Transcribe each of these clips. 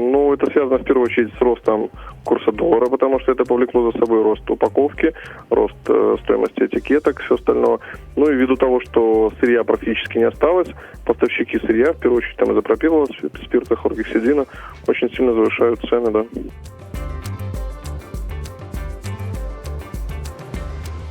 Ну, это связано в первую очередь с ростом курса доллара, потому что это повлекло за собой рост упаковки, рост стоимости этикеток, все остальное. Ну и ввиду того, что сырья практически не осталось, поставщики сырья, в первую очередь там изопропилового спирта, хлоргексидина, очень сильно завышают цены, да.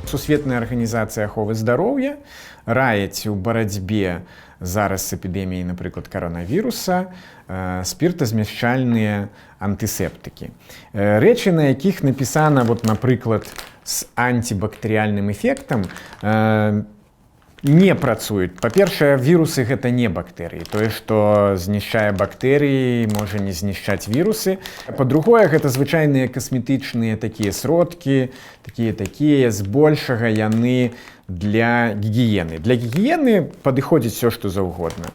Сусветная арганізацыя аховы здароўя раіць у барацьбе зараз з эпідэміяй, напрыклад, каронавіруса, спіртазмяшчальныя антысептыкі. Рэчы, на якіх напісана, напрыклад, з антибактэрыяльным эфектам, не працуюць. Па-першае, вірусы гэта не бактэрыі. Тое, што знішчае бактэрыі, можа не знішчаць вірусы. Па-другое, гэта звычайныя касметычныя такія сродкі, такія, збольшага яны для гігіены. Для гігіены падыходзіць все, што заўгодна.